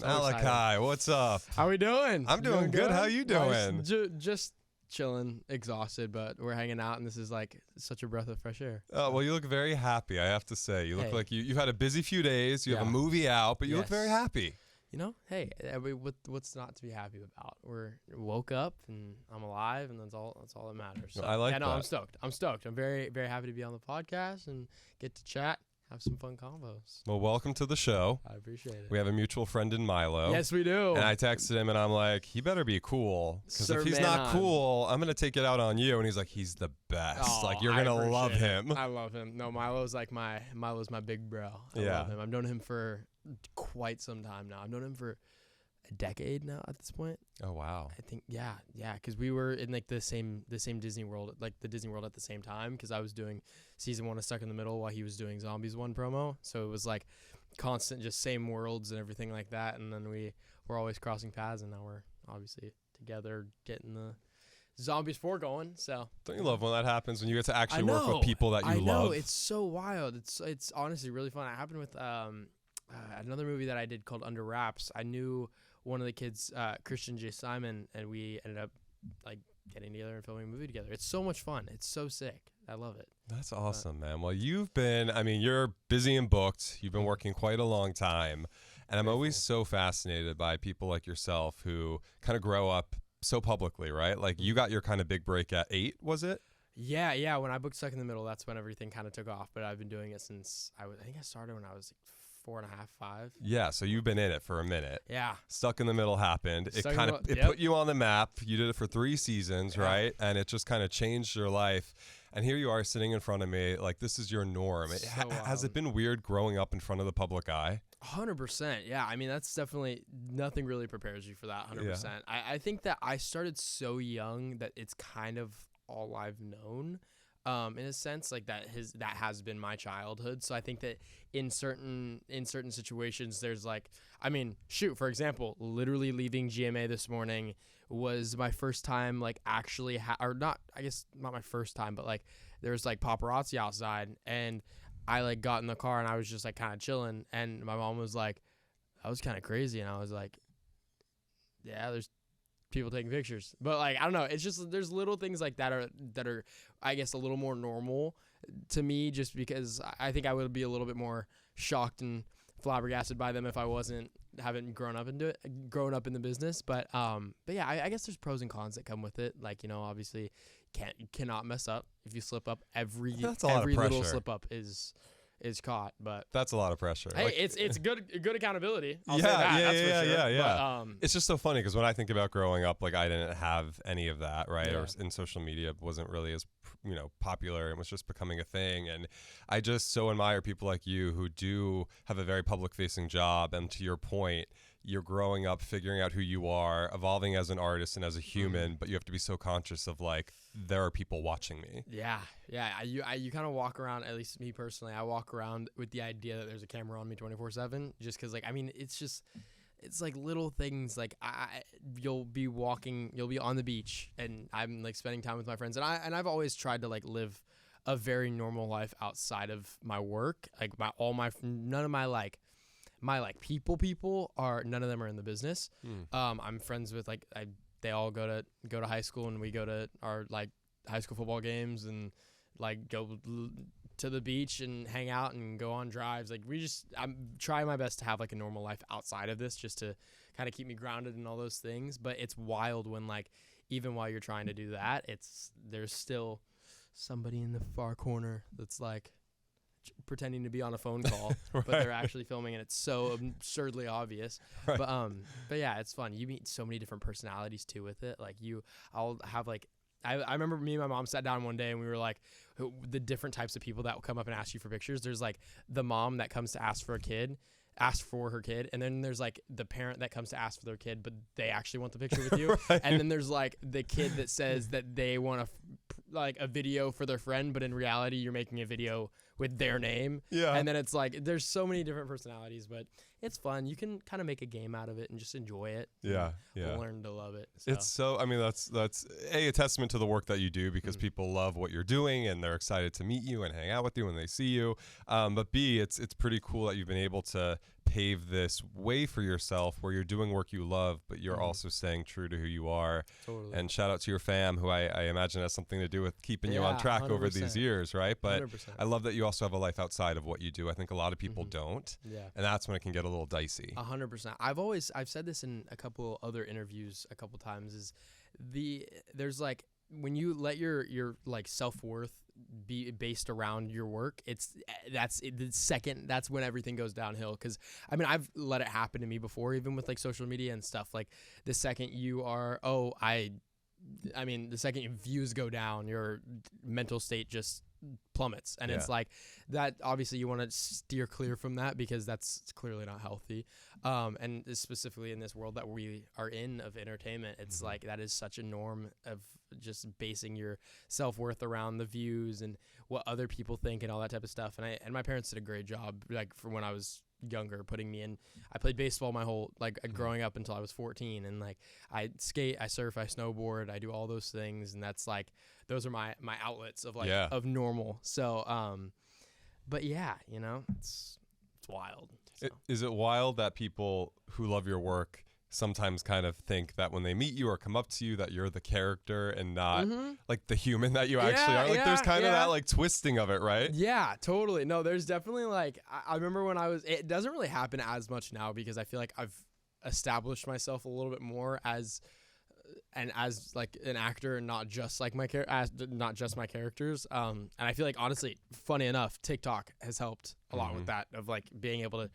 Malachi, excited. what's up? How we doing? I'm doing good. How you doing? Nice. Just chilling, exhausted, but we're hanging out, and this is like such a breath of fresh air. Well, you look very happy, I have to say. You look Hey. like you've had a busy few days. You have a Yeah. movie out, but you look Yes. very happy. You know, hey, what's not to be happy about? We're woke up and I'm alive, and that's all that matters. So, I like no, that. I'm stoked. I'm very, very happy to be on the podcast and get to chat, have some fun combos. Well, welcome to the show. I appreciate it. We have a mutual friend in Milo. Yes, we do. And I texted him, and I'm like, he better be cool. Because Sir if he's man not on. cool, I'm going to take it out on you. And he's like, he's the best. Oh, Like, you're I going to love appreciate him. it. I love him. No, Milo's my big bro. I Yeah. love him. I've known him for quite some time now. I've known him for a decade now at this point. Oh, wow. I think yeah, because we were in like the same Disney World, like the Disney World at the same time, because I was doing season 1 of Stuck in the Middle while he was doing Zombies 1 promo. So it was like constant, just same worlds and everything like that. And then we were always crossing paths, and now we're obviously together getting the Zombies 4 going. So Don't you love when that happens, when you get to I actually work know. with people that you I know, love? it's so wild. It's honestly really fun. It happened with another movie that I did called Under Wraps. I knew one of the kids, Christian J. Simon, and we ended up like getting together and filming a movie together. It's so much fun. It's so sick. I love it. That's awesome, man. Well, you're busy and booked. You've been working quite a long time. And I'm always so fascinated by people like yourself who kind of grow up so publicly, right? Like you got your kind of big break at 8, was it? Yeah. When I booked Stuck in the Middle, that's when everything kind of took off. But I've been doing it since I think I started when I was like 4.5, 5. Yeah, so you've been in it for a minute. Yeah. Stuck in the Middle happened. It Stuck in kind the of Middle, it yep. put you on the map. You did it for 3 seasons, Yeah. right? And it just kind of changed your life. And here you are sitting in front of me, like this is your norm. So Has it wild. been weird growing up in front of the public eye? 100%. Yeah. I mean, that's definitely nothing really prepares you for that. 100%. I think that I started so young that it's kind of all I've known. In a sense, like that has been my childhood. So I think that in certain situations, there's like, I mean, shoot, for example, literally leaving GMA this morning was my first time, like actually, or not, I guess not my first time, but like there's like paparazzi outside, and I like got in the car and I was just like kind of chilling, and my mom was like, that was kind of crazy, and I was like, yeah, there's people taking pictures, but like I don't know, it's just there's little things like that are I guess a little more normal to me, just because I think I would be a little bit more shocked and flabbergasted by them if I haven't grown up in the business. But yeah, I guess there's pros and cons that come with it. Like, you know, obviously you cannot mess up. If you slip up, every little slip up is caught. But That's a lot of pressure. hey, Like, it's good accountability. I'll Yeah, say that. yeah, That's yeah, for sure. yeah. But, it's just so funny because when I think about growing up, like I didn't have any of that, right? Yeah. Or in social media wasn't really as popular and was just becoming a thing. And I just so admire people like you who do have a very public facing job. And to your point, you're growing up, figuring out who you are, evolving as an artist and as a human, but you have to be so conscious of like, there are people watching me. Yeah. You kind of walk around, at least me personally, I walk around with the idea that there's a camera on me 24/7, just because, like, I mean, it's like little things. Like you'll be on the beach, and I'm like spending time with my friends, and I've always tried to like live a very normal life outside of my work. Like none of my people are, none of them are in the business. I'm friends with they all go to high school, and we go to our like high school football games and like go to the beach and hang out and go on drives. Like I'm trying my best to have like a normal life outside of this, just to kind of keep me grounded and all those things. But it's wild when like, even while you're trying to do that, there's still somebody in the far corner that's like pretending to be on a phone call, Right. but they're actually filming, and it's so absurdly obvious. Right. But yeah, it's fun. You meet so many different personalities too with it. Like I'll have like, I remember me and my mom sat down one day, and we were like, the different types of people that will come up and ask you for pictures. There's like the mom that comes to ask for her kid, and then there's like the parent that comes to ask for their kid, but they actually want the picture with you. Right. And then there's like the kid that says that they want like a video for their friend, but in reality you're making a video with their name. Yeah. And then it's like there's so many different personalities, but it's fun. You can kind of make a game out of it and just enjoy it. Yeah, and yeah. learn to love it. So. It's so, I mean, that's a testament to the work that you do, because people love what you're doing and they're excited to meet you and hang out with you when they see you. But B, it's pretty cool that you've been able to pave this way for yourself where you're doing work you love, but you're also staying true to who you are. Totally. And shout out to your fam, who I imagine has something to do with keeping you on track 100%. over these years, right? But 100%. I love that you also have a life outside of what you do. I think a lot of people don't. Yeah. And that's when it can get a little dicey. 100%. I've said this in a couple other interviews a couple times, is there's like, when you let your like self-worth be based around your work, that's when everything goes downhill. Because I mean, I've let it happen to me before, even with like social media and stuff. Like the second you are the second your views go down, your mental state just plummets. And it's like that, obviously you want to steer clear from that, because that's clearly not healthy. And specifically in this world that we are in of entertainment, it's like that is such a norm of just basing your self-worth around the views and what other people think and all that type of stuff. And my parents did a great job, like, for when I was younger, putting me in. I played baseball my whole, like, growing up until I was 14, and like I skate, I surf, I snowboard, I do all those things, and that's like, those are my outlets of like of normal. So but yeah, you know, it's wild. So. Is it wild that people who love your work sometimes kind of think that when they meet you or come up to you that you're the character and not like the human that you actually are? Like there's kind of that like twisting of it, right? Yeah, totally. No, there's definitely like, I remember when it doesn't really happen as much now, because I feel like I've established myself a little bit more as like an actor, and not just like not just my characters. And I feel like, honestly, funny enough, TikTok has helped a lot with that, of like being able to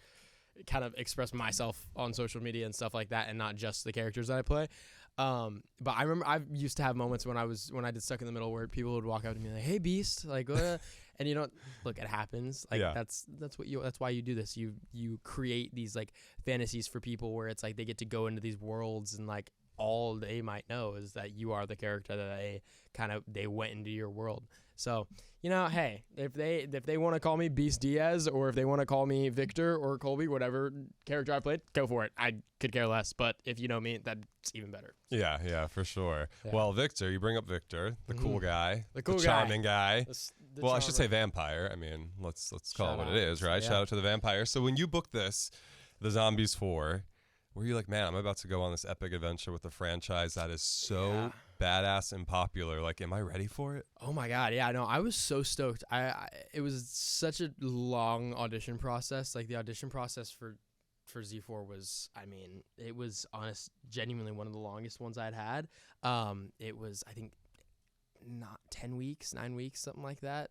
kind of express myself on social media and stuff like that, and not just the characters that I play. But I remember I used to have moments when I did Stuck in the Middle, where people would walk up to me like, "Hey, Beast," like, and you know, look, it happens. Like that's why you do this. You create these like fantasies for people, where it's like they get to go into these worlds, and like all they might know is that you are the character that they went into your world. So, you know, hey, if they want to call me Beast Diaz, or if they want to call me Victor or Colby, whatever character I played, go for it. I could care less. But if you know me, that's even better. So. Yeah, for sure. Yeah. Well, Victor, you bring up Victor, the cool guy, the cool charming guy. Well, I should say vampire. I mean, let's call it what it is, right? Yeah. Shout out to the vampire. So when you booked this, The Zombies 4, were you like, man, I'm about to go on this epic adventure with a franchise that is so badass and popular? Like, am I ready for it? Oh my God. Yeah, no, I was so stoked. It was such a long audition process. Like, the audition process for Z4 was, I mean, it was genuinely one of the longest ones I'd had. It was, I think, not 10 weeks, 9 weeks, something like that.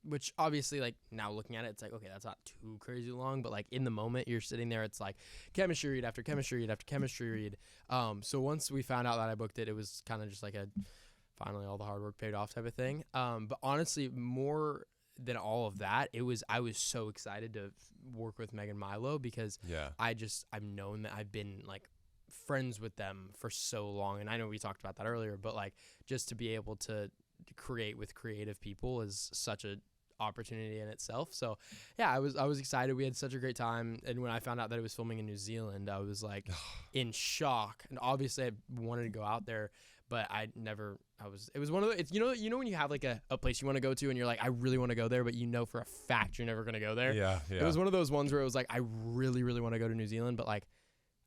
Which obviously, like, now looking at it, it's like, okay, that's not too crazy long, but like in the moment you're sitting there, it's like chemistry read after chemistry read after chemistry read. So once we found out that I booked it, it was kind of just like finally all the hard work paid off type of thing. But honestly, more than all of that, I was so excited to work with Meg and Milo, because I've known that I've been like friends with them for so long. And I know we talked about that earlier, but like, just to be able to create with creative people is such a opportunity in itself. So yeah, I was excited. We had such a great time, and when I found out that it was filming in New Zealand, I was like in shock. And obviously I wanted to go out there, but it was one of the, it's, you know when you have like a place you want to go to and you're like, I really want to go there, but you know for a fact you're never going to go there. Yeah. It was one of those ones where it was like, I really, really want to go to New Zealand, but like,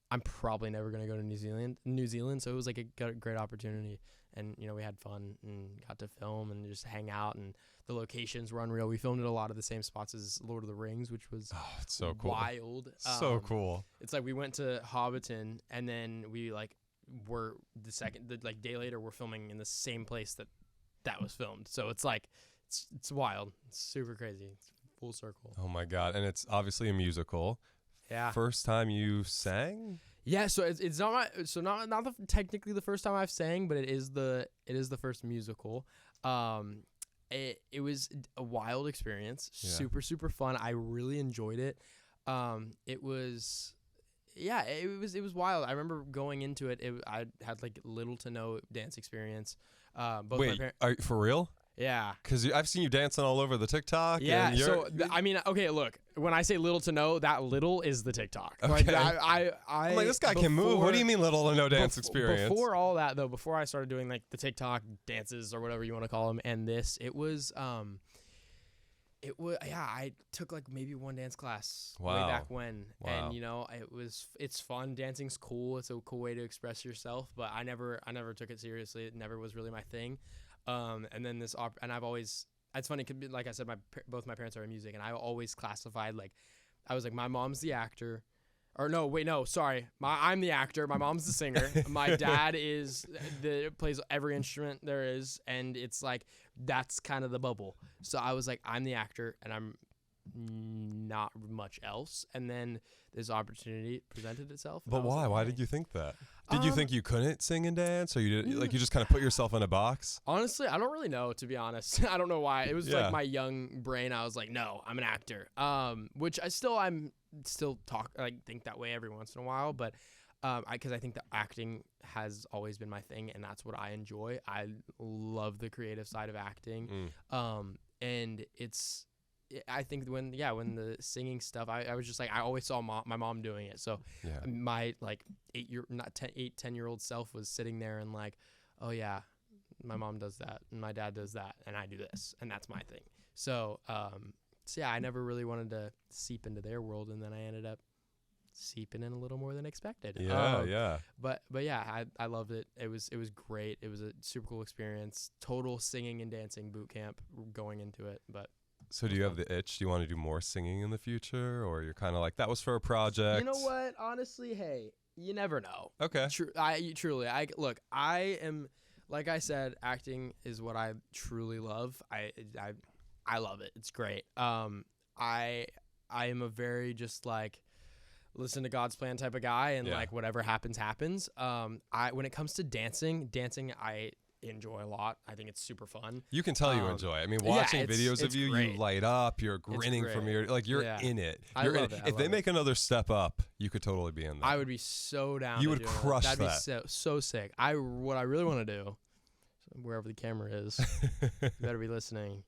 I'm probably never going to go to New Zealand. So it was like a great opportunity. And, you know, we had fun and got to film and just hang out, and the locations were unreal. We filmed at a lot of the same spots as Lord of the Rings, which was it's so cool. Wild. So cool. It's like we went to Hobbiton, and then we like were the day later we're filming in the same place that was filmed. So it's like it's wild. It's super crazy. It's full circle. Oh my God. And it's obviously a musical. Yeah. First time you sang? Yeah, so it's not technically the first time I've sang, but it is the first musical. It was a wild experience, super fun. I really enjoyed it. It was wild. I remember going into it. I had like little to no dance experience. Wait, are you for real? Yeah. Because I've seen you dancing all over the TikTok. Yeah. I mean, okay, look, when I say little to no, that little is the TikTok. Okay. Like, I'm like, this guy can move. What do you mean little to no dance experience? Before all that, though, before I started doing like the TikTok dances or whatever you want to call them, and this, it was, It was, yeah, I took like maybe one dance class way Wow. back when. Wow. And it's fun. Dancing's cool. It's a cool way to express yourself, but I never took it seriously. It never was really my thing. And then and I've always, it's funny, like I said, both my parents are in music, and I always classified, like, I was like, my mom's the actor. Or no, wait, no, sorry. I'm the actor. My mom's the singer. My dad plays every instrument there is, and it's like that's kind of the bubble. So I was like, I'm the actor, and I'm not much else. And then this opportunity presented itself. But why? Like, why did you think that? Did you think you couldn't sing and dance, or you just kind of put yourself in a box? Honestly, I don't really know, to be honest. I don't know why. It was like my young brain. I was like, no, I'm an actor. Which I'm still think that way every once in a while, but because I think that acting has always been my thing, and that's what I enjoy. I love the creative side of acting. And I think when the singing stuff, I was just like, I always saw my mom doing it. So my like 10-year-old self was sitting there and like, oh yeah, my mom does that and my dad does that and I do this and that's my thing. So yeah, I never really wanted to seep into their world, and then I ended up seeping in a little more than expected. Yeah. But yeah, I loved it. It was great. It was a super cool experience. Total singing and dancing boot camp going into it. But So do you have the itch? Do you want to do more singing in the future, or you're kind of like, that was for a project? You know what? Honestly, hey, you never know. Okay. I am, like I said, acting is what I truly love. I love it. It's great. I am a very just like listen to God's plan type of guy, and like whatever happens. When it comes to dancing, I enjoy a lot. I think it's super fun. You can tell you enjoy. I mean, watching videos of you, great. you light up. You're grinning from your you're in it. I love it. If they make another step up, you could totally be in that. I would be so down. You would crush that. That'd be so sick. What I really want to do, wherever the camera is, you better be listening.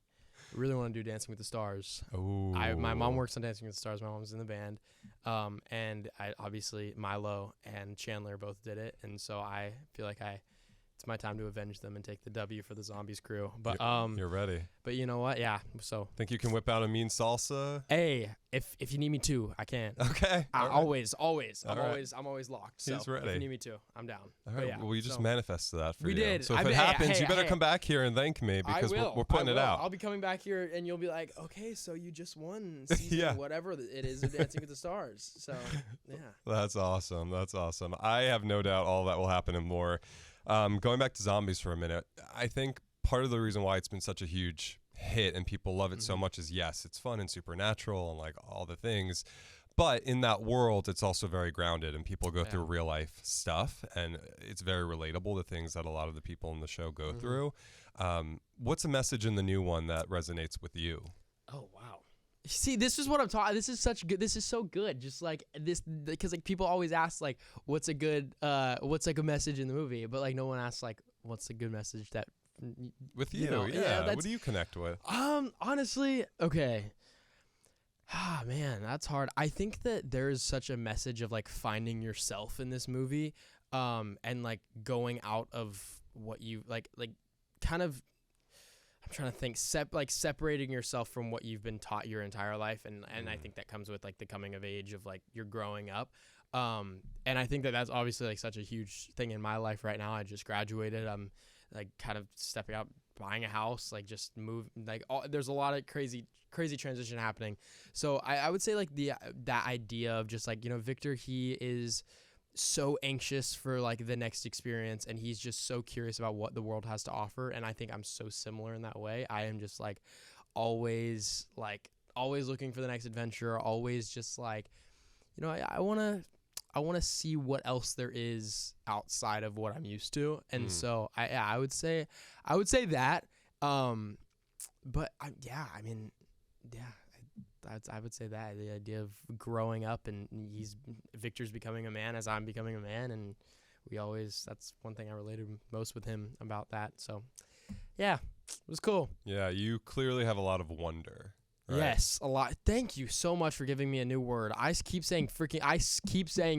I really want to do Dancing with the Stars. Oh. My mom works on Dancing with the Stars. My mom's in the band. And obviously Milo and Chandler both did it, and so I feel like it's my time to avenge them and take the W for the Zombies crew. But you're ready. But you know what? Yeah. So think you can whip out a mean salsa? Hey, if you need me to, I can. Okay. Always. I'm always locked. So he's ready. If you need me to, I'm down. All right. Yeah, well, we just manifested that for you. We did. So if it happens, you better come back here and thank me, because we're putting it out. I'll be coming back here, and you'll be like, okay, so you just won season whatever it is of Dancing with the Stars. So yeah. That's awesome. I have no doubt all that will happen and more. Going back to Zombies for a minute, I think part of the reason why it's been such a huge hit and people love it so much is, yes, it's fun and supernatural and like all the things, but in that world, it's also very grounded, and people go through real life stuff, and it's very relatable to things that a lot of the people in the show go through. What's a message in the new one that resonates with you? Oh, wow. See, this is what I'm talking. This is so good. Just like this, because like people always ask like, what's like a message in the movie, but like no one asks like, what's a good message that with you? What do you connect with? Honestly, okay. Ah, man, that's hard. I think that there's such a message of like finding yourself in this movie, and like going out of what you like kind of. I'm trying to think, separating yourself from what you've been taught your entire life, and I think that comes with like the coming of age of like you're growing up, and I think that that's obviously like such a huge thing in my life right now. I just graduated. I'm like kind of stepping out, buying a house, like just there's a lot of crazy transition happening. So I would say like that idea of just like, Victor, he is so anxious for like the next experience, and he's just so curious about what the world has to offer, and I think I'm so similar in that way. I am just like always looking for the next adventure, always just like I want to see what else there is outside of what I'm used to, and so I would say that but I would say that the idea of growing up, and Victor's becoming a man as I'm becoming a man, and that's one thing I related most with him about that. So yeah, it was cool. Yeah, you clearly have a lot of wonder. Right? Yes, a lot. Thank you so much for giving me a new word. I keep saying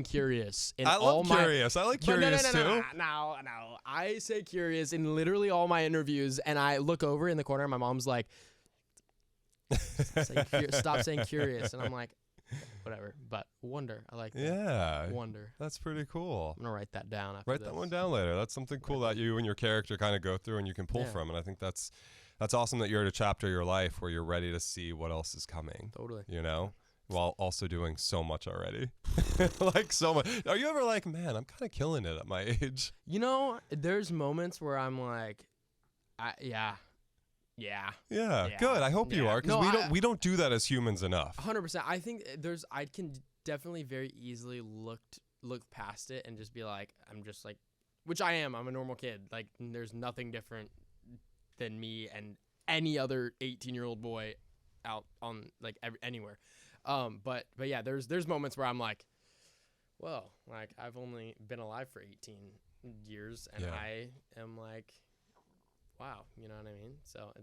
curious. I love curious. I like curious too. No. I say curious in literally all my interviews, and I look over in the corner, and my mom's like, Stop saying curious. And I'm like, whatever. But wonder. I like that. Yeah. Wonder. That's pretty cool. I'm going to write that down after Write this. that one down later. That's something cool that you and your character kind of go through and you can pull from. And I think that's awesome that you're at a chapter of your life where you're ready to see what else is coming. Totally. You know? While also doing so much already. Like so much. Are you ever like, man, I'm kind of killing it at my age? You know, there's moments where I'm like, yeah. Good. I hope you are, because we don't do that as humans enough. 100%. I think I can definitely very easily look past it and just be like, I'm just like, which I am. I'm a normal kid. Like, there's nothing different than me and any other 18-year-old boy out on like anywhere. But yeah, there's moments where I'm like, well, like I've only been alive for 18 years and I am like, wow, you know what I mean? So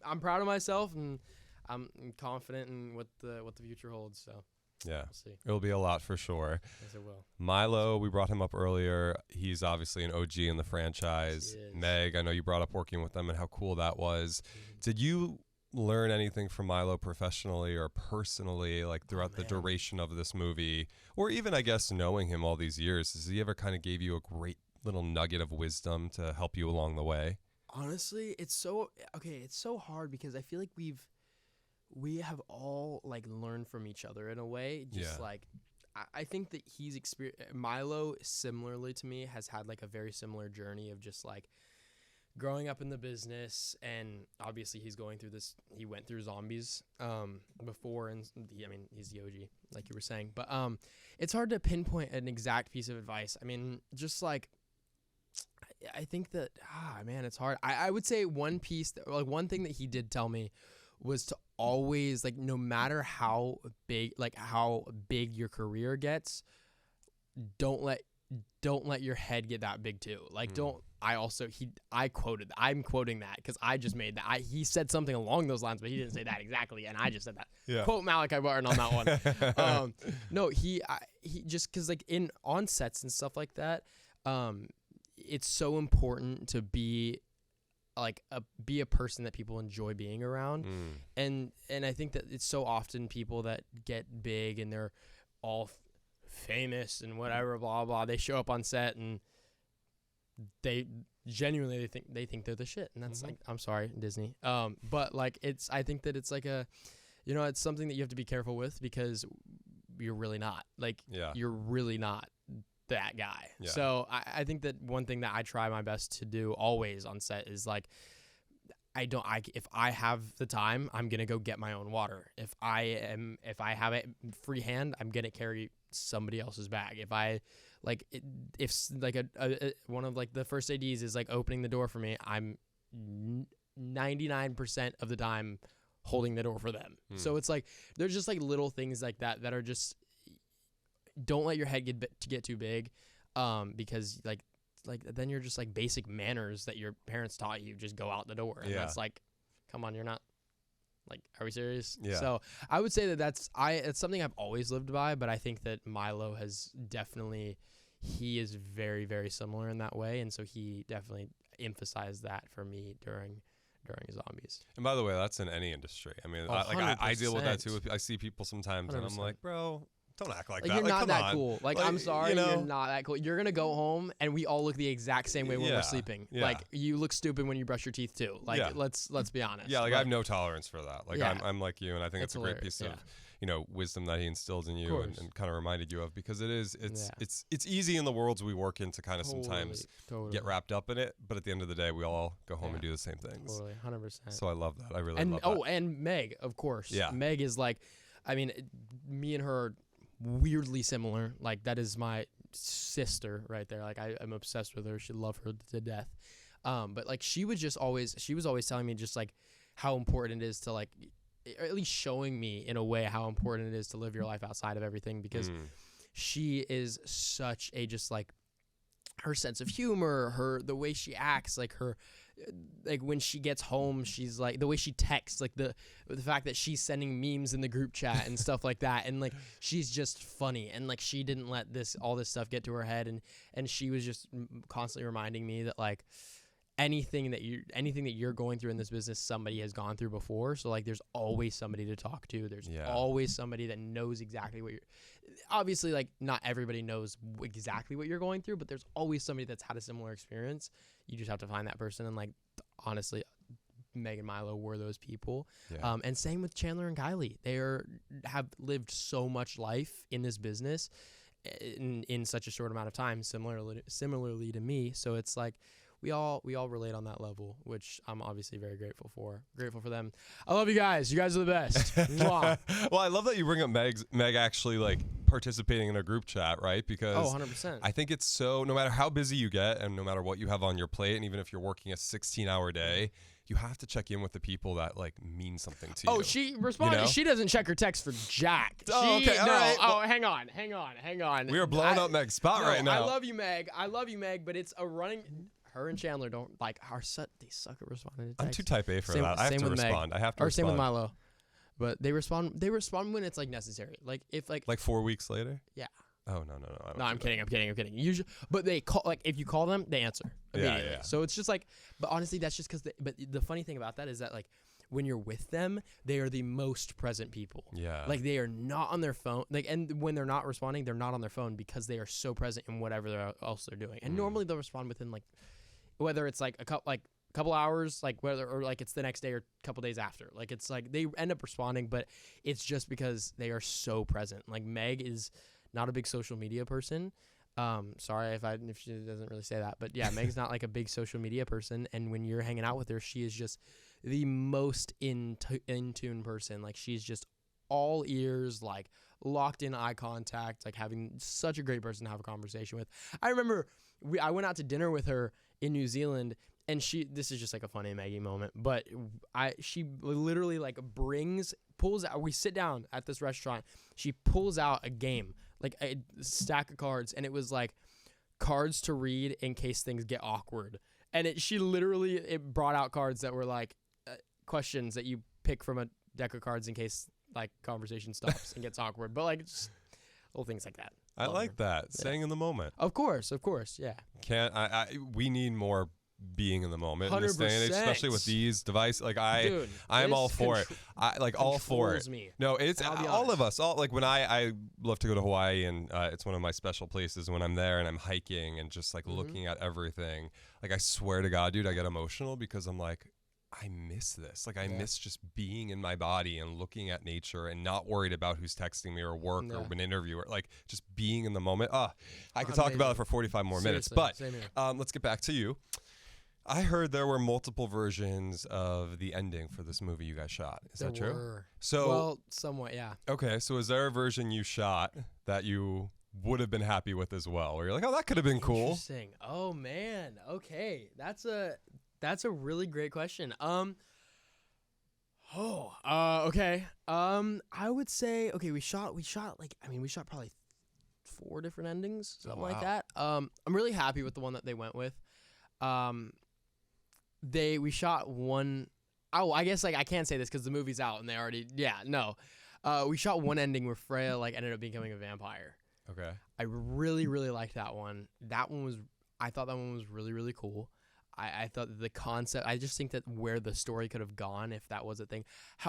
I'm proud of myself and I'm confident in what the future holds. So yeah, we'll see. It'll be a lot for sure. Yes, it will. Milo, we brought him up earlier. He's obviously an OG in the franchise. Meg, I know you brought up working with them and how cool that was. Did you learn anything from Milo professionally or personally, like throughout the duration of this movie, or even I guess knowing him all these years? Has he ever kind of gave you a great little nugget of wisdom to help you along the way? Honestly, it's so hard because I feel like we have all like learned from each other in a way. Just like I think that Milo, similarly to me, has had like a very similar journey of just like growing up in the business, and obviously he went through zombies before, and he's the OG like you were saying, but it's hard to pinpoint an exact piece of advice. I mean, just like I think that it's hard. I would say one thing that he did tell me was to always, like, no matter how big your career gets, don't let your head get that big too. Like, I'm quoting that because I just made that. He said something along those lines, but he didn't say that exactly, and I just said that. Yeah. Quote Malachi Barton on that one. No, he just, because like on sets and stuff like that, it's so important to be like be a person that people enjoy being around. And I think that it's so often people that get big and they're all famous and whatever, blah blah, they show up on set and they genuinely think they're the shit, and that's like, I'm sorry, Disney, but like I think that it's like it's something that you have to be careful with, because you're really not, like, you're really not that guy. So I think that one thing that I try my best to do always on set is like, if I have the time, I'm gonna go get my own water. If I have it free hand, I'm gonna carry somebody else's bag. If I one of like the first ADs is like opening the door for me, I'm 99% of the time holding the door for them. So it's like, there's just like little things like that are just, don't let your head get too big, because like then you're just like basic manners that your parents taught you just go out the door, and that's like, come on, you're not, like, are we serious? So I would say that it's something I've always lived by, but I think that Milo has definitely, he is very, very similar in that way, and so he definitely emphasized that for me during Zombies. And by the way, that's in any industry. I mean, I deal with that too. I see people sometimes, 100%. And I'm like, bro, don't act like that. You're not that on. cool. Like, I'm sorry, you're not that cool. You're gonna go home and we all look the exact same way when we're sleeping. Like, you look stupid when you brush your teeth too. Like, let's be honest. Yeah, like, I have no tolerance for that. Like, I'm like you, and I think it's a great piece of wisdom that he instilled in you and kind of reminded you of, because it's easy in the worlds we work in to kind of sometimes get wrapped up in it, but at the end of the day, we all go home and do the same things. Totally, 100%. So I love that. I really love that. And Meg, of course. Yeah. Meg is like, I mean, me and her are weirdly similar. Like, that is my sister right there. Like, I'm obsessed with her. She love her to death. But like, she was always telling me just like how important it is to, like, or at least showing me in a way how important it is to live your life outside of everything, because she is such a, just like, her sense of humor, the way she acts, like when she gets home, she's like, the way she texts, like the fact that she's sending memes in the group chat and stuff like that, and like, she's just funny, and like, she didn't let all this stuff get to her head, and she was just constantly reminding me that, like, anything that you're going through in this business, somebody has gone through before. So like, there's always somebody to talk to. There's always somebody that knows exactly what you're. Obviously, like, not everybody knows exactly what you're going through, but there's always somebody that's had a similar experience. You just have to find that person. And like, honestly, Meg and Milo were those people. Yeah. And same with Chandler and Kylie. They have lived so much life in this business in such a short amount of time, similarly to me. So it's like, we all relate on that level, which I'm obviously very grateful for. Grateful for them. I love you guys. You guys are the best. Mwah. Well, I love that you bring up Meg actually like participating in a group chat, right? Because 100%. I think it's so, no matter how busy you get and no matter what you have on your plate, and even if you're working a 16-hour day, you have to check in with the people that like mean something to you. Oh, she responded. You know? She doesn't check her text for jack. Oh, okay. All right. Oh, hang on. We are blowing up Meg's spot right now. I love you, Meg, but it's a running. Her and Chandler don't like they suck at responding to text. I'm too type A for that. I have to respond. Meg. I have to respond. Same with Milo. But they respond when it's like necessary. Like if like 4 weeks later? Yeah. Oh no. No, I'm kidding. Usually, but they call, like, if you call them, they answer immediately. Yeah. So it's just like, but honestly, that's just because. But the funny thing about that is that, like, when you're with them, they are the most present people. Yeah. Like, they are not on their phone. Like, and when they're not responding, they're not on their phone because they are so present in whatever else they're doing. And normally they'll respond within, like, whether it's like a couple hours, like whether, or like it's the next day or a couple days after. Like, it's like they end up responding, but it's just because they are so present. Like, Meg is not a big social media person. Sorry if she doesn't really say that, but yeah, Meg's not like a big social media person. And when you're hanging out with her, she is just the most in tune person. Like, she's just all ears, like locked in eye contact, like having such a great person to have a conversation with. I remember I went out to dinner with her in New Zealand, and this is just like a funny Maggie moment, but she literally like pulls out, we sit down at this restaurant, she pulls out a game, like a stack of cards, and it was like cards to read in case things get awkward. And she literally brought out cards that were like questions that you pick from a deck of cards in case like conversation stops and gets awkward. But like just little things like that. I like that. Yeah. Staying in the moment. Of course, yeah. We need more being in the moment 100%. in this day and age, especially with these devices. Like I'm all for it. All for it. Me. No, it's all of us. All like when I love to go to Hawaii, and it's one of my special places. When I'm there and I'm hiking and just like looking at everything, like I swear to God, dude, I get emotional because I'm like, I miss this. Like I miss just being in my body and looking at nature and not worried about who's texting me or work or an interview, or like just being in the moment. I could talk about it for 45 more minutes, but let's get back to you. I heard there were multiple versions of the ending for this movie you guys shot. Is that true? So, well, somewhat, yeah. Okay, so is there a version you shot that you would have been happy with as well, where you're like, oh, that could have been cool? Interesting. Oh man. Okay, that's a really great question. Okay. I would say, okay, we shot probably 4 different endings, something like that. I'm really happy with the one that they went with. We shot one. Oh, I guess like I can't say this because the movie's out and they already. Yeah, no. We shot one ending where Freya like ended up becoming a vampire. Okay. I really, really liked that one. I thought that one was really, really cool. I thought the concept. I just think that where the story could have gone if that was a thing.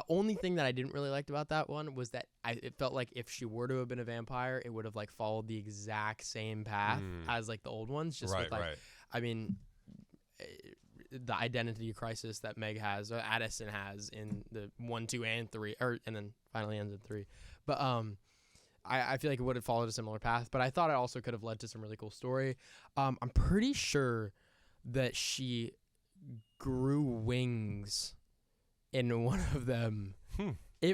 Only thing that I didn't really like about that one was that it felt like if she were to have been a vampire, it would have like followed the exact same path as like the old ones. Just with like, I mean, the identity crisis that Meg has, or Addison has in the 1, 2, and 3, and then finally ends in 3. But I feel like it would have followed a similar path. But I thought it also could have led to some really cool story. I'm pretty sure that she grew wings in one of them.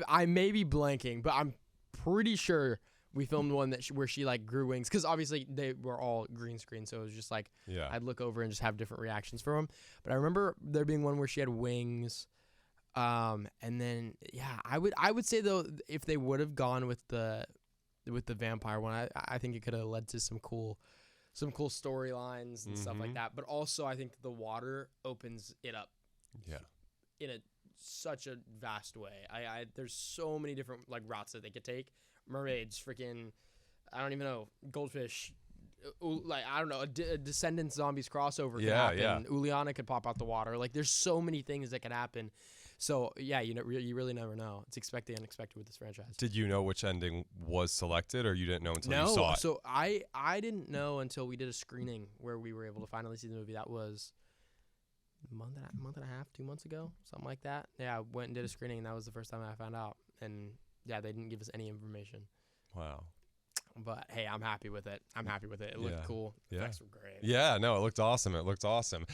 I may be blanking, but I'm pretty sure we filmed one where she like grew wings, because obviously they were all green screen, so it was just like I'd look over and just have different reactions from them. But I remember there being one where she had wings, and then I would say though, if they would have gone with the vampire one, I think it could have led to some cool storylines and stuff like that. But also I think the water opens it up in such a vast way. There's so many different like routes that they could take. Mermaids, freaking, I don't even know, goldfish, like I don't know, a Descendants zombies crossover could Yeah, happen. yeah. Uliana could pop out the water. Like there's so many things that can happen. So yeah, you really never know. It's expect the unexpected with this franchise. Did you know which ending was selected, or you didn't know until you saw it? So I didn't know until we did a screening where we were able to finally see the movie. That was a month and a half, 2 months ago, something like that. Yeah, I went and did a screening, and that was the first time I found out. And yeah, they didn't give us any information. Wow. But hey, I'm happy with it. It looked cool. The effects were great. Yeah, no, it looked awesome.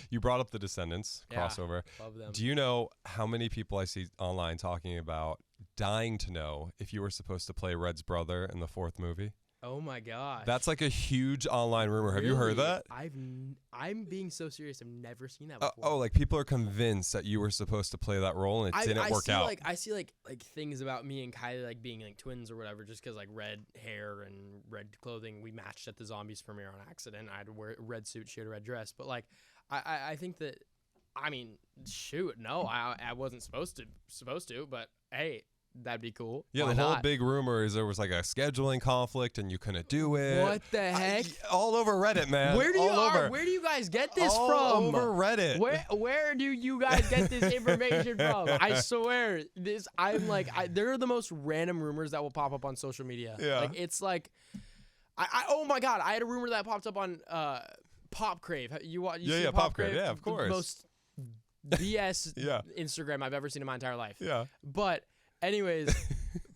You brought up the Descendants crossover. Love them. Do you know how many people I see online talking about dying to know if you were supposed to play Red's brother in the 4th movie? Oh my gosh. That's like a huge online rumor. Have you heard that? I'm being so serious. I've never seen that before. Like people are convinced that you were supposed to play that role and it didn't work out. I see like things about me and Kylie like being like twins or whatever, just because like red hair and red clothing. We matched at the Zombies premiere on accident. I had to wear a red suit, she had a red dress. But like I think that, I mean, shoot, no, I wasn't supposed to, but hey, that'd be cool. Yeah, Why the whole not? big rumor is there was like a scheduling conflict and you couldn't do it. What the heck? All over Reddit, man. Where do you guys get this from? All over Reddit. Where do you guys get this information from? I swear, they're the most random rumors that will pop up on social media. Yeah. Like it's like, oh my god, I had a rumor that popped up on Pop Crave. You see Pop Crave. Yeah, of course. The most BS Yeah. Instagram I've ever seen in my entire life. Yeah. But anyways,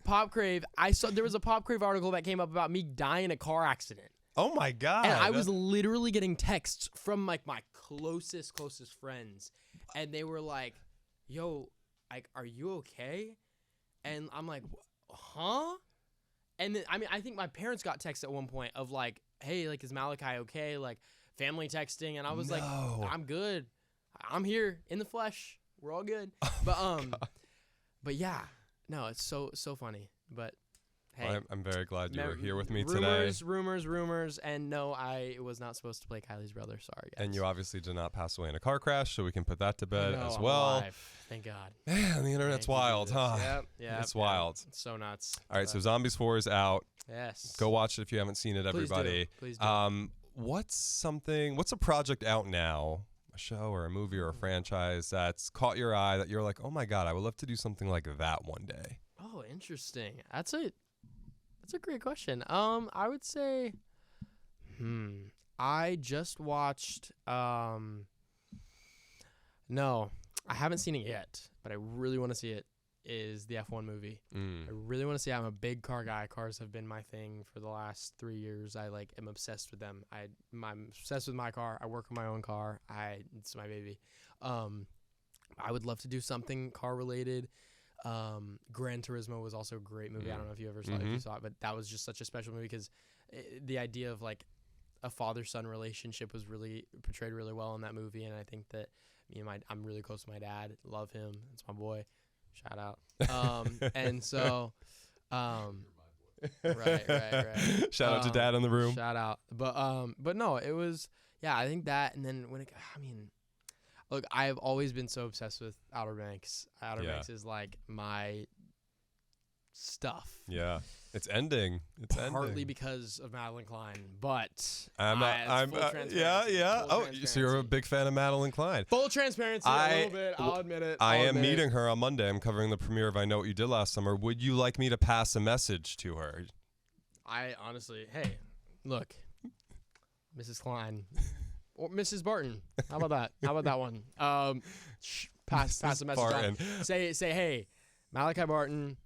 Pop Crave. I saw there was a Pop Crave article that came up about me dying in a car accident. Oh my god. And I was literally getting texts from like my closest friends, and they were like, "Yo, like, are you okay?" And I'm like, "Huh?" And then I think my parents got texts at one point of like, "Hey, like, is Malachi okay?" Like family texting, and I was like, "I'm good. I'm here in the flesh. We're all good." But yeah, no, it's so funny. But hey, well, I'm very glad you were here with me today. Rumors, and no, I was not supposed to play Kylie's brother. Sorry, guys. And you obviously did not pass away in a car crash, so we can put that to bed as I'm well. alive. Thank God. Man, the internet's wild, huh? Yep. It's wild. It's so nuts. All right, so Zombies 4 is out. Yes. Go watch it if you haven't seen it, everybody. Please do. What's a project out now, a show or a movie or a franchise that's caught your eye that you're like, oh my God, I would love to do something like that one day? Oh, interesting. That's a great question. I would say, I just watched, no, I haven't seen it yet, but I really want to see it, is the F1 movie. I really want to see it. I'm a big car guy. Cars have been my thing for the last 3 years. I am obsessed with them. I'm obsessed with my car. I work on my own car. It's my baby. I would love to do something car related. Gran Turismo was also a great movie. I don't know if you ever saw it, if you saw it, but that was just such a special movie because the idea of like a father-son relationship was really portrayed really well in that movie. And I think that I'm really close to my dad. Love him. It's my boy. Shout out. And so, right. Shout out to Dad in the room. Shout out. But no, it was, yeah, I think that. And then look, I've always been so obsessed with Outer Banks. Outer Banks is like my stuff. Yeah. It's ending. Partly because of Madeline Klein, but yeah. So you're a big fan of Madeline Klein. Full transparency, a little bit. I'll admit it. I am meeting her on Monday. I'm covering the premiere of I Know What You Did Last Summer. Would you like me to pass a message to her? I honestly, hey, look, Mrs. Klein or Mrs. Barton. How about that one? Pass a message on. Say, hey, Malachi Barton.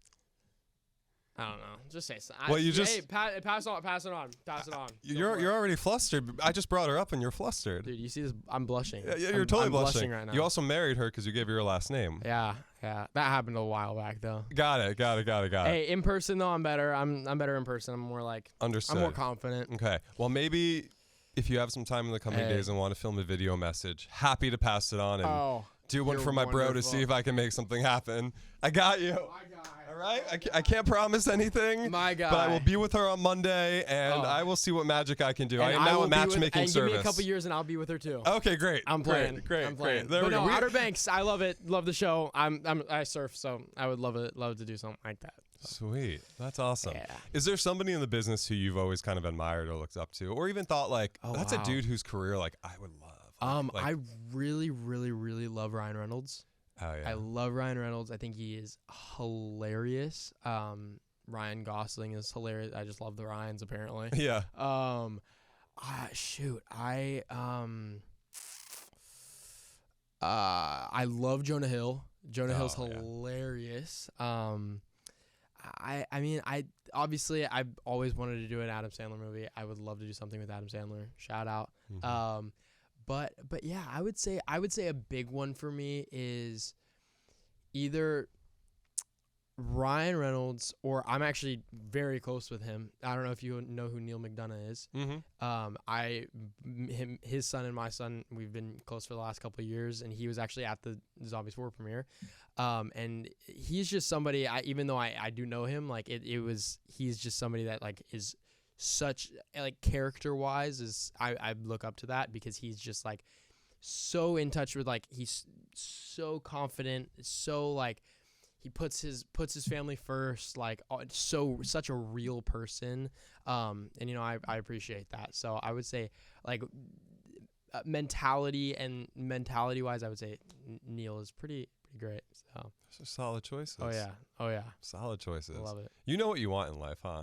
I don't know. Just say something. Well, pass it on. You're already flustered. I just brought her up and you're flustered. Dude, you see this? I'm blushing. Yeah, you're totally I'm blushing right now. You also married her because you gave her your last name. Yeah. That happened a while back though. Got it. Hey, in person though, I'm better. I'm better in person. I'm more like understood. I'm more confident. Okay. Well, maybe if you have some time in the coming days and want to film a video message, happy to pass it on and do one for my bro to see if I can make something happen. I got you. All right, I can't promise anything, my guy. But I will be with her on Monday, and I will see what magic I can do. And I am now a matchmaking service. Give me a couple years, and I'll be with her too. Okay, great. I'm playing. Great. There we go. Outer Banks, I love it. Love the show. I surf, so I would love to do something like that. Sweet. That's awesome. Yeah. Is there somebody in the business who you've always kind of admired or looked up to, or even thought like, that's a dude whose career like I would love? I really, really, really love Ryan Reynolds. Oh yeah. I love Ryan Reynolds. I think he is hilarious. Ryan Gosling is hilarious. I just love the Ryans apparently. Yeah. I love Jonah Hill. Jonah Hill's yeah. hilarious. I mean, I've always wanted to do an Adam Sandler movie. I would love to do something with Adam Sandler. Shout out. Mm-hmm. But yeah, I would say a big one for me is either Ryan Reynolds, or I'm actually very close with him. I don't know if you know who Neil McDonough is. Mm-hmm. His son and my son, we've been close for the last couple of years, and he was actually at the Zombies 4 premiere. And he's just somebody, even though I do know him, like he's just somebody that like is such like character wise I look up to that, because he's just like so in touch with, like, he's so confident, so like he puts his family first, like such a real person. And you know, I appreciate that. So I would say like mentality wise, I would say Neil is pretty great. So those are solid choices. Oh yeah. Solid choices. I love it. You know what you want in life, huh?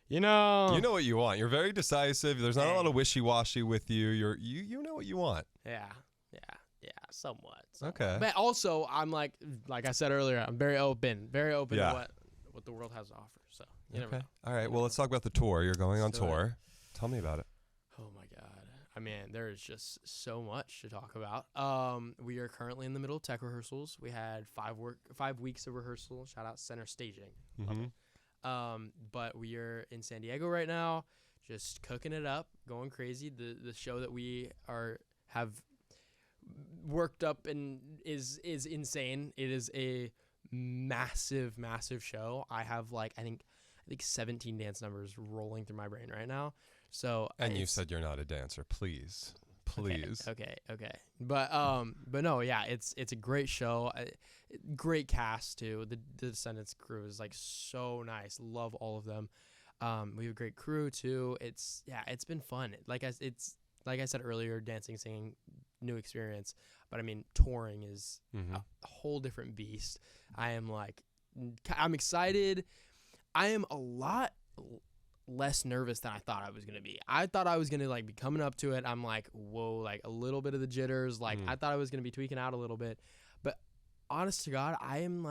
You know what you want. You're very decisive. There's not a lot of wishy-washy with you. You know what you want. Yeah, somewhat. Okay. But also, I'm like I said earlier, I'm very open to what the world has to offer. So you never know. All right. Well, let's talk about the tour. You're going on tour. Tell me about it. Oh my God. I mean, there is just so much to talk about. We are currently in the middle of tech rehearsals. We had 5 weeks of rehearsal. Shout out Center Staging. Mm-hmm. But we are in San Diego right now, just cooking it up, going crazy. The show that we have worked up and is insane. It is a massive show. I have I think 17 dance numbers rolling through my brain right now. So and you said you're not a dancer, please. Okay. But no, yeah, it's a great show. Great cast too. The Descendants crew is like so nice. Love all of them. We have a great crew too. It's been fun. Like I said earlier, dancing, singing, new experience. But I mean, touring is a whole different beast. I'm excited. I am a lot less nervous than I thought I was going to be. I thought I was going to be coming up to it. I'm like, whoa, like a little bit of the jitters. I thought I was going to be tweaking out a little bit. But honest to God, I'm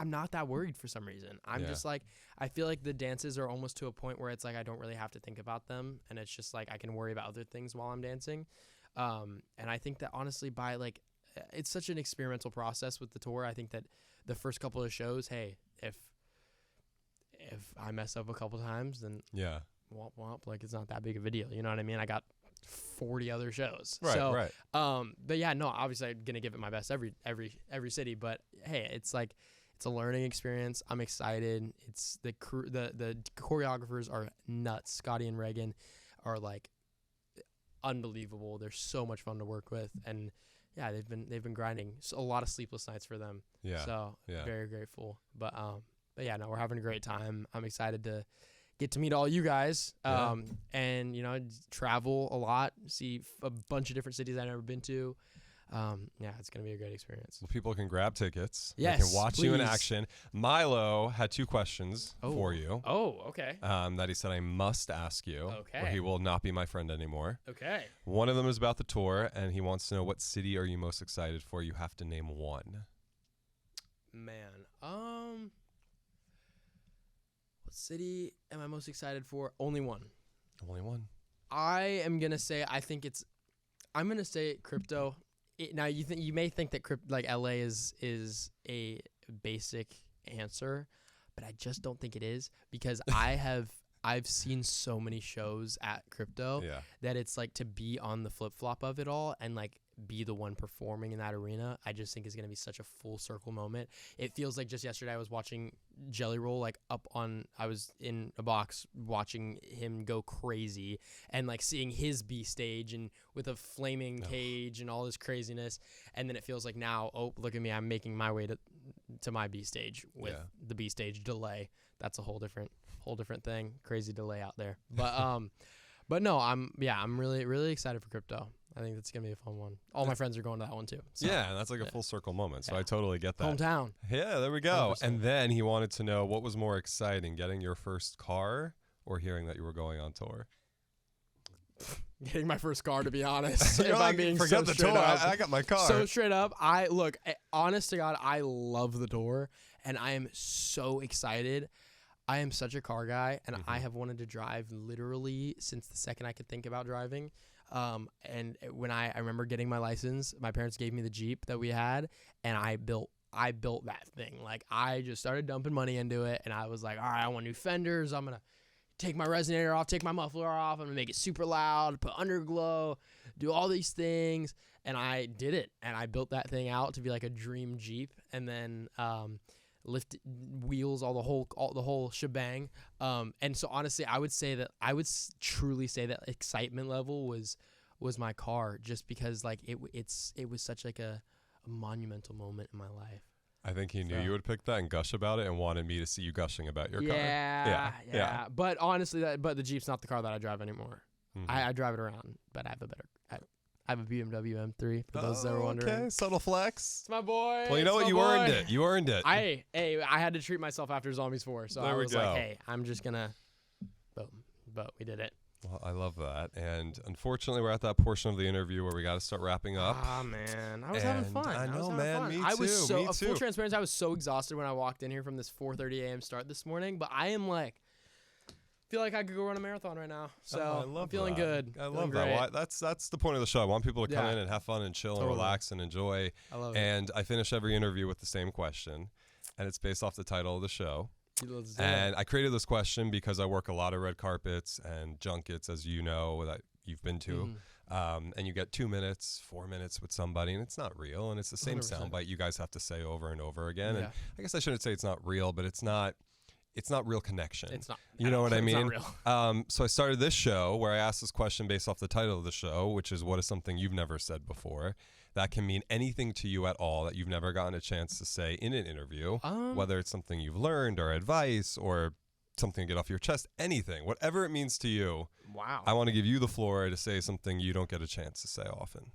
not that worried for some reason. I'm just I feel like the dances are almost to a point where it's I don't really have to think about them. And it's just I can worry about other things while I'm dancing. And I think that honestly it's such an experimental process with the tour. I think that the first couple of shows, hey, if I mess up a couple times, then womp womp, it's not that big of a deal. You know what I mean? I got 40 other shows. Right. But yeah, no, obviously I'm gonna give it my best every city. But hey, it's a learning experience. I'm excited. It's the crew, the choreographers are nuts. Scotty and Reagan are unbelievable. They're so much fun to work with, and yeah, they've been grinding. So a lot of sleepless nights for them. Yeah. So very grateful. But yeah, no, we're having a great time. I'm excited to get to meet all you guys. And travel a lot, see a bunch of different cities I've never been to. Yeah, it's gonna be a great experience. Well, people can grab tickets. Yes, they can watch you in please. action. Milo had 2 questions for you. Oh, okay. That he said I must ask you. Okay. Or he will not be my friend anymore. Okay. One of them is about the tour, and he wants to know, what city are you most excited for? You have to name one. Man, what city am I most excited for? Only one. Only one. I am gonna say I'm gonna say crypto. Now you may think that LA is a basic answer, but I just don't think it is, because I've seen so many shows at crypto that it's to be on the flip flop of it all, and be the one performing in that arena, I just think is going to be such a full circle moment. It feels like just yesterday I was watching Jelly Roll, like I was in a box watching him go crazy and like seeing his B stage and with a flaming cage and all this craziness. And then it feels like now, oh, look at me, I'm making my way to my B stage with the B stage delay. That's a whole different thing. Crazy delay out there. But no, I'm really, really excited for crypto. I think that's going to be a fun one. All my friends are going to that one too. So, yeah, that's like a full circle moment. So I totally get that. Hometown. Yeah, there we go. 100%. And then he wanted to know what was more exciting, getting your first car or hearing that you were going on tour? Getting my first car, to be honest. If I'm being forget so the tour. I got my car. So straight up, honest to God, I love the tour, and I am so excited. I am such a car guy, and I have wanted to drive literally since the second I could think about driving. And when I remember getting my license, my parents gave me the Jeep that we had, and I built that thing. Like, I just started dumping money into it, and I was like, all right, I want new fenders. I'm going to take my resonator off, take my muffler off. I'm going to make it super loud, put underglow, do all these things. And I did it, and I built that thing out to be like a dream Jeep, and then lift wheels, the whole shebang. And so honestly, I would truly say that excitement level was my car, just because like it was such like a monumental moment in my life. I think he knew you would pick that and gush about it and wanted me to see you gushing about your car. Yeah. But honestly, the Jeep's not the car that I drive anymore. I drive it around, but I have a BMW M3 for those that are wondering. Okay, subtle flex. It's my boy. Well, you know what? You earned it. You earned it. I had to treat myself after Zombies 4, so I was like, hey, I'm just gonna, boom. But we did it. Well, I love that. And unfortunately, we're at that portion of the interview where we got to start wrapping up. Ah, man. I was having fun. I know, man. Me too. Me too. Full transparency, I was so exhausted when I walked in here from this 4:30 a.m. start this morning, but I am like, feel like I could go run a marathon right now. So I'm feeling good. I love that. Well, that's the point of the show. I want people to come in and have fun and chill and relax and enjoy. I love it. And I finish every interview with the same question, and it's based off the title of the show. And I created this question because I work a lot of red carpets and junkets, as you know, that you've been to. And you get 2 minutes, 4 minutes with somebody, and it's not real. And it's the same 100%. soundbite you guys have to say over and over again. And I guess I shouldn't say it's not real, but it's not real connection. It's not. You know what I mean? It's not real. So I started this show where I asked this question based off the title of the show, which is, what is something you've never said before? That can mean anything to you at all that you've never gotten a chance to say in an interview, whether it's something you've learned or advice or something to get off your chest, anything, whatever it means to you. Wow. I want to give you the floor to say something you don't get a chance to say often.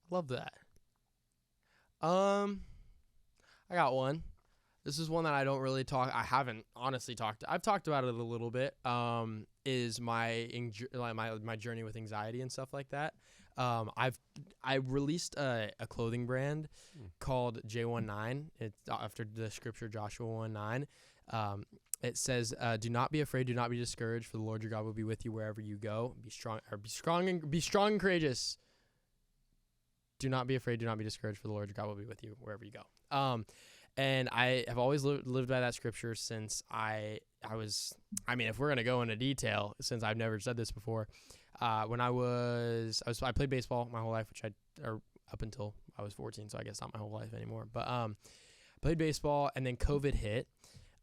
Love that. I got one. This is one that I don't really talk. I haven't honestly talked. I've talked about it a little bit. Is my journey with anxiety and stuff like that. I released a clothing brand called J19. It's after the scripture Joshua 1:9. It says, "Do not be afraid. Do not be discouraged. For the Lord your God will be with you wherever you go. Be strong and courageous. Do not be afraid. Do not be discouraged. For the Lord your God will be with you wherever you go." And I have always lived by that scripture since I was, if we're going to go into detail, since I've never said this before, when I played baseball my whole life, up until I was 14, so I guess not my whole life anymore. But played baseball, and then COVID hit,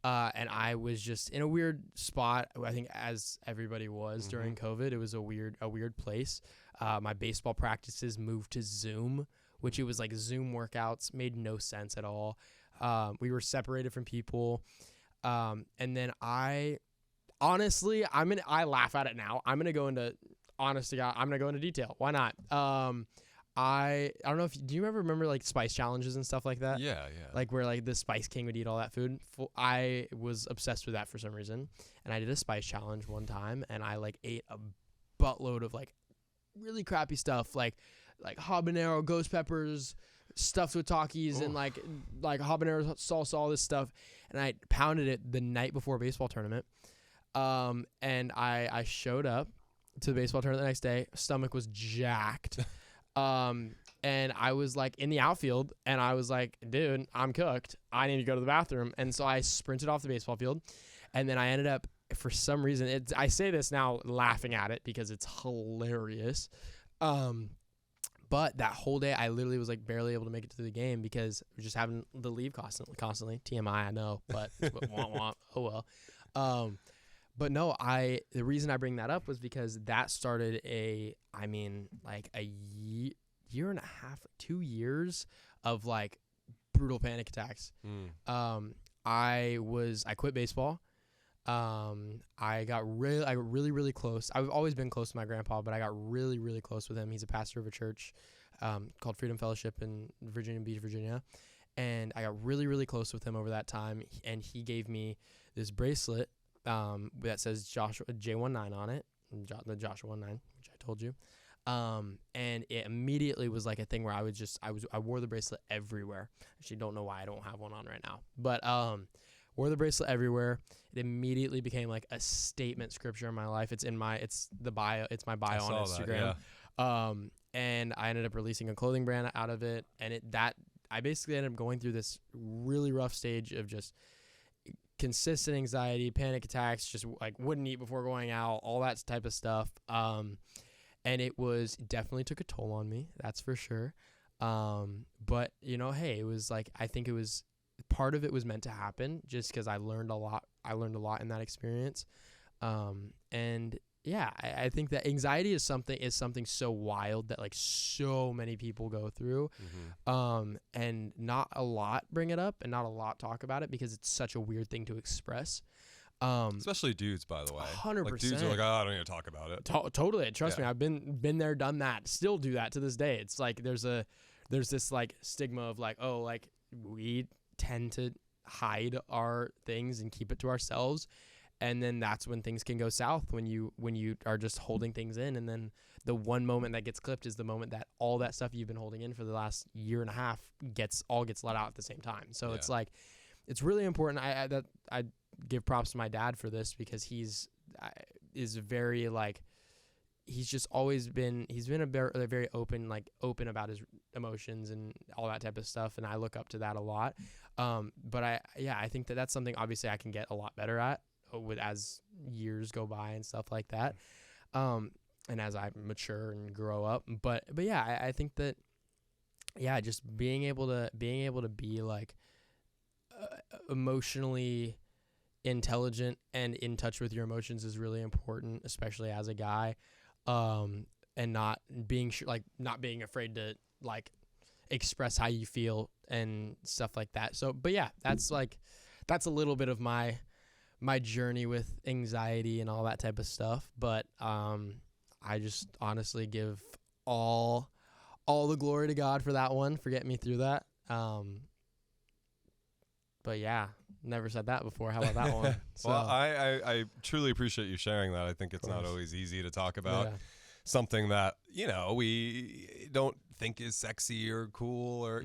and I was just in a weird spot. I think as everybody was during COVID, it was a weird place. My baseball practices moved to Zoom, which it was like Zoom workouts, made no sense at all. We were separated from people. And then I laugh at it now. I'm going to go into, honest to God, I'm going to go into detail. Why not? I don't know do you remember like spice challenges and stuff like that? Yeah. Like where like the Spice King would eat all that food. I was obsessed with that for some reason. And I did a spice challenge one time, and I like ate a buttload of like really crappy stuff, like habanero, ghost peppers, stuffed with Takis, and like habanero salsa, all this stuff. And I pounded it the night before a baseball tournament. And I showed up to the baseball tournament the next day. Stomach was jacked. And I was like in the outfield, and I was like, dude, I'm cooked. I need to go to the bathroom. And so I sprinted off the baseball field, and then I ended up, for some reason, I say this now laughing at it because it's hilarious. But that whole day, I literally was like barely able to make it to the game because we're just having to leave constantly. TMI, I know, but womp, oh well. But no, the reason I bring that up was because that started year and a half, 2 years of like brutal panic attacks. I quit baseball. I got really close. I've always been close to my grandpa, but I got really close with him. He's a pastor of a church called Freedom Fellowship in Virginia Beach, Virginia. And I got really close with him over that time. And he gave me this bracelet that says Joshua J19 on it, the Joshua 19, which I told you. And it immediately was like a thing where I wore the bracelet everywhere. Actually, don't know why I don't have one on right now, but wore the bracelet everywhere. It immediately became like a statement scripture in my life. It's my bio on Instagram. That, yeah. And I ended up releasing a clothing brand out of it. And I basically ended up going through this really rough stage of just consistent anxiety, panic attacks, just like wouldn't eat before going out, all that type of stuff. And it definitely took a toll on me. That's for sure. But hey, it was like, I think it was, part of it was meant to happen just because I learned a lot in that experience. And yeah, I think that anxiety is something so wild that like so many people go through. And not a lot bring it up and not a lot talk about it because it's such a weird thing to express. Especially dudes, by the way. 100%. Like dudes are like, I don't need to talk about it. Totally. Trust me, I've been there, done that. Still do that to this day. It's like there's this like stigma of like, oh, like we tend to hide our things and keep it to ourselves, and then that's when things can go south, when you are just holding things in, and then the one moment that gets clipped is the moment that all that stuff you've been holding in for the last year and a half gets let out at the same time. So it's like, it's really important. I give props to my dad for this because he's very like, he's been a very open about his emotions and all that type of stuff. And I look up to that a lot. But I think that's something obviously I can get a lot better at as years go by and stuff like that. And as I mature and grow up, but yeah, I think that, just being able to be like emotionally intelligent and in touch with your emotions is really important, especially as a guy. And not being afraid to like express how you feel and stuff like that. So, but yeah, that's a little bit of my journey with anxiety and all that type of stuff. But, I just honestly give all the glory to God for that one, for getting me through that. But yeah, never said that before. How about that one? So, well, I truly appreciate you sharing that. I think it's not always easy to talk about something that, we don't think is sexy or cool or,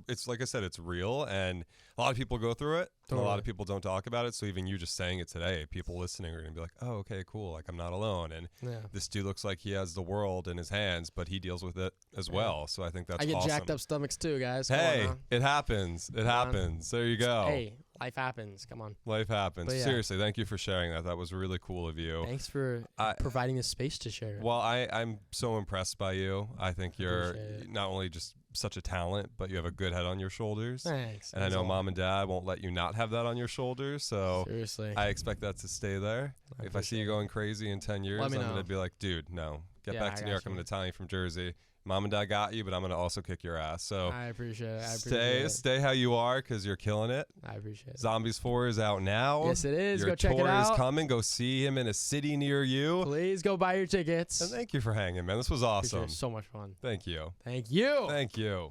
it's like I said, it's real, and a lot of people go through it. And a lot of people don't talk about it. So even you just saying it today, people listening are going to be like, oh, okay, cool. Like, I'm not alone. And this dude looks like he has the world in his hands, but he deals with it as well. So I think that's awesome. I get jacked up stomachs too, guys. Hey, it happens. It happens. There you go. Hey, life happens. Come on. Life happens. Seriously, thank you for sharing that. That was really cool of you. Thanks for providing the space to share it. Well, I'm so impressed by you. I think you're not only just such a talent, but you have a good head on your shoulders. Thanks. And I know mom and dad won't let you not have that on your shoulders. So seriously, I expect that to stay there. If I see you going crazy in 10 years, I'm going to be like, dude, no, get back to New York. I'm going to tell you from Jersey. Mom and dad got you, but I'm going to also kick your ass. So I appreciate it. Stay how you are, because you're killing it. I appreciate it. Zombies 4 is out now. Yes, it is. Your go check it out. tour is coming. Go see him in a city near you. Please go buy your tickets. And thank you for hanging, man. This was awesome. So much fun. Thank you. Thank you. Thank you.